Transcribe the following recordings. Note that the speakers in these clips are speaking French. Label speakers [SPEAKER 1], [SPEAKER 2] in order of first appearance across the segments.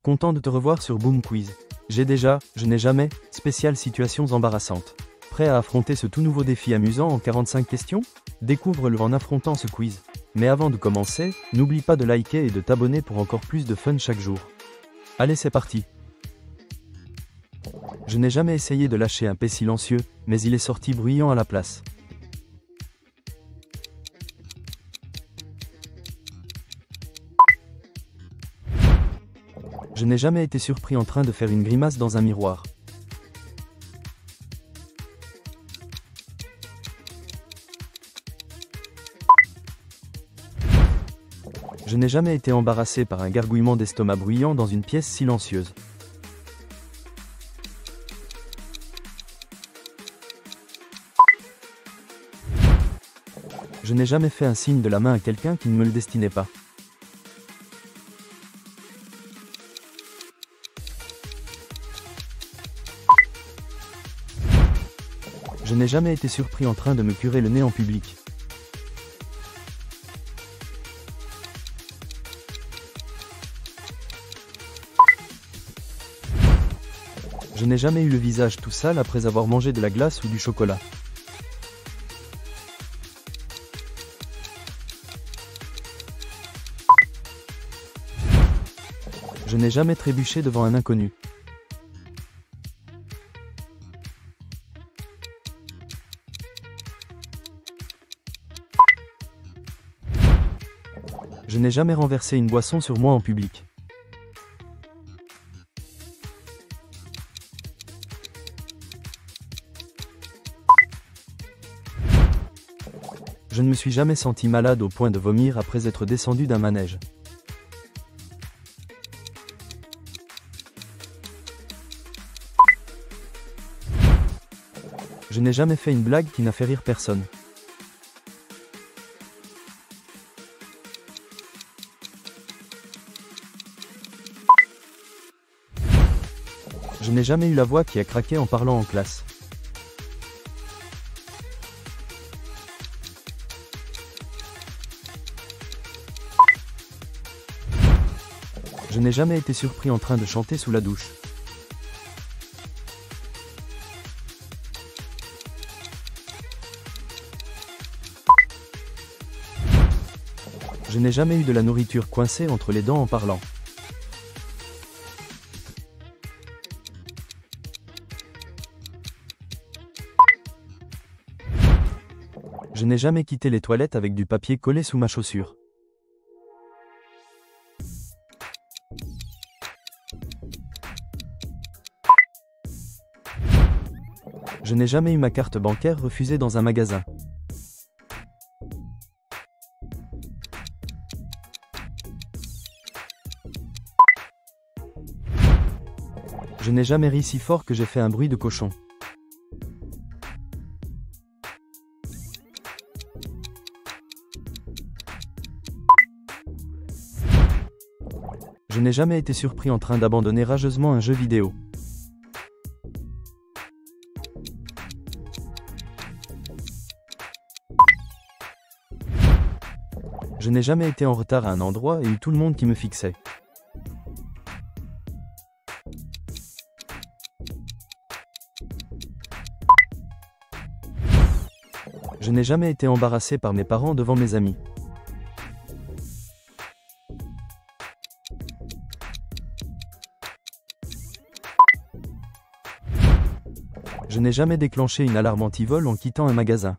[SPEAKER 1] Content de te revoir sur Boom Quiz. Je n'ai jamais, spéciale situations embarrassantes. Prêt à affronter ce tout nouveau défi amusant en 45 questions? Découvre-le en affrontant ce quiz. Mais avant de commencer, n'oublie pas de liker et de t'abonner pour encore plus de fun chaque jour. Allez, c'est parti. Je n'ai jamais essayé de lâcher un P silencieux, mais il est sorti bruyant à la place. Je n'ai jamais été surpris en train de faire une grimace dans un miroir. Je n'ai jamais été embarrassé par un gargouillement d'estomac bruyant dans une pièce silencieuse. Je n'ai jamais fait un signe de la main à quelqu'un qui ne me le destinait pas. Je n'ai jamais été surpris en train de me curer le nez en public. Je n'ai jamais eu le visage tout sale après avoir mangé de la glace ou du chocolat. Je n'ai jamais trébuché devant un inconnu. Je n'ai jamais renversé une boisson sur moi en public. Je ne me suis jamais senti malade au point de vomir après être descendu d'un manège. Je n'ai jamais fait une blague qui n'a fait rire personne. Je n'ai jamais eu la voix qui a craqué en parlant en classe. Je n'ai jamais été surpris en train de chanter sous la douche. Je n'ai jamais eu de la nourriture coincée entre les dents en parlant. Je n'ai jamais quitté les toilettes avec du papier collé sous ma chaussure. Je n'ai jamais eu ma carte bancaire refusée dans un magasin. Je n'ai jamais ri si fort que j'ai fait un bruit de cochon. Je n'ai jamais été surpris en train d'abandonner rageusement un jeu vidéo. Je n'ai jamais été en retard à un endroit et eu tout le monde qui me fixait. Je n'ai jamais été embarrassé par mes parents devant mes amis. Je n'ai jamais déclenché une alarme anti-vol en quittant un magasin.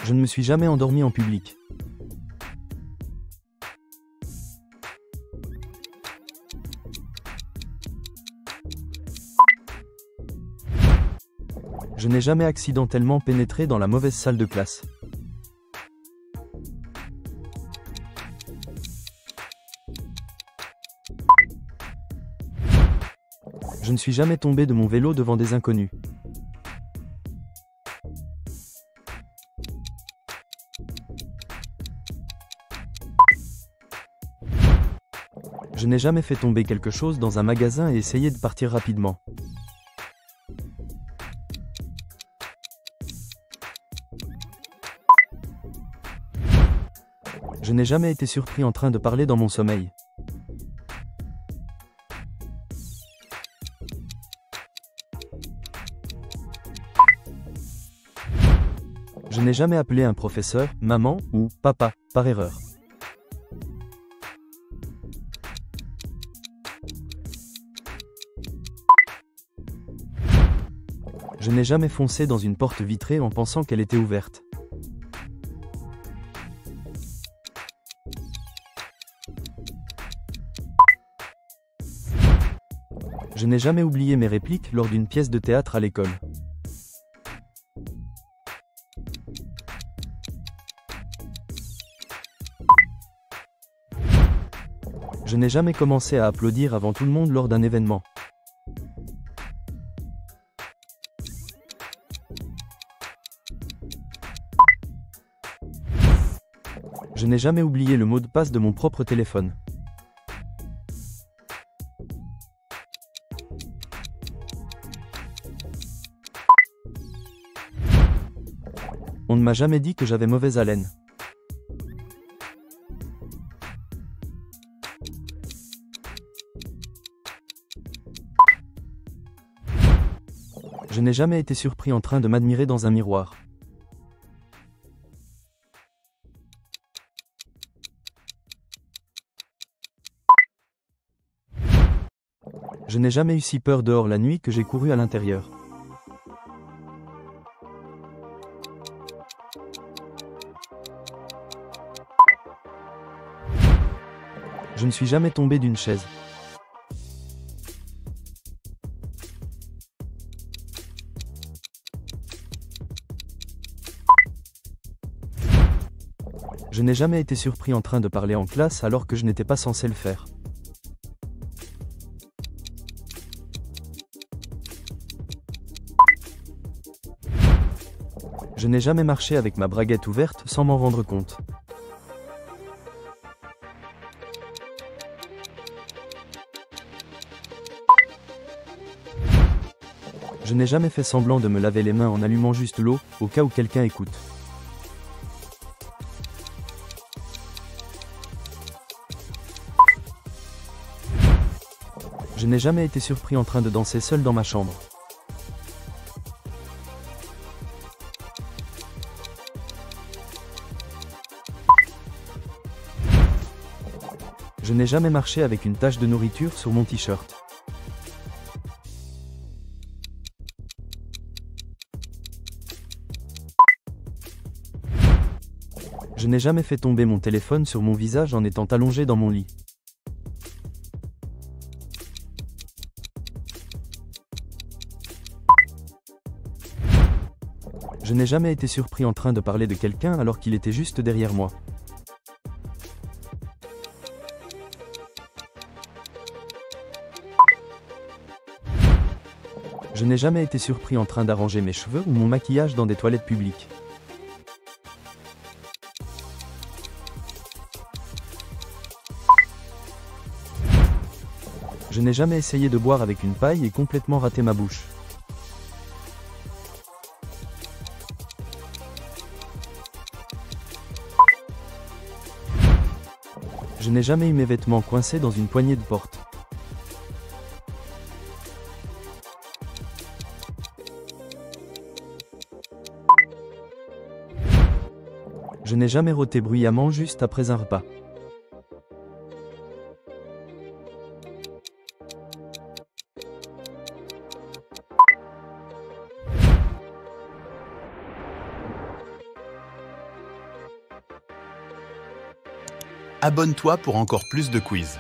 [SPEAKER 1] Je ne me suis jamais endormi en public. Je n'ai jamais accidentellement pénétré dans la mauvaise salle de classe. Je ne suis jamais tombé de mon vélo devant des inconnus. Je n'ai jamais fait tomber quelque chose dans un magasin et essayé de partir rapidement. Je n'ai jamais été surpris en train de parler dans mon sommeil. Je n'ai jamais appelé un professeur, maman ou papa, par erreur. Je n'ai jamais foncé dans une porte vitrée en pensant qu'elle était ouverte. Je n'ai jamais oublié mes répliques lors d'une pièce de théâtre à l'école. Je n'ai jamais commencé à applaudir avant tout le monde lors d'un événement. Je n'ai jamais oublié le mot de passe de mon propre téléphone. On ne m'a jamais dit que j'avais mauvaise haleine. Je n'ai jamais été surpris en train de m'admirer dans un miroir. Je n'ai jamais eu si peur dehors la nuit que j'ai couru à l'intérieur. Je ne suis jamais tombé d'une chaise. Je n'ai jamais été surpris en train de parler en classe alors que je n'étais pas censé le faire. Je n'ai jamais marché avec ma braguette ouverte sans m'en rendre compte. Je n'ai jamais fait semblant de me laver les mains en allumant juste l'eau, au cas où quelqu'un écoute. Je n'ai jamais été surpris en train de danser seul dans ma chambre. Je n'ai jamais marché avec une tache de nourriture sur mon t-shirt. Je n'ai jamais fait tomber mon téléphone sur mon visage en étant allongé dans mon lit. Je n'ai jamais été surpris en train de parler de quelqu'un alors qu'il était juste derrière moi. Je n'ai jamais été surpris en train d'arranger mes cheveux ou mon maquillage dans des toilettes publiques. Je n'ai jamais essayé de boire avec une paille et complètement raté ma bouche. Je n'ai jamais eu mes vêtements coincés dans une poignée de porte. Je n'ai jamais roté bruyamment juste après un repas.
[SPEAKER 2] Abonne-toi pour encore plus de quiz.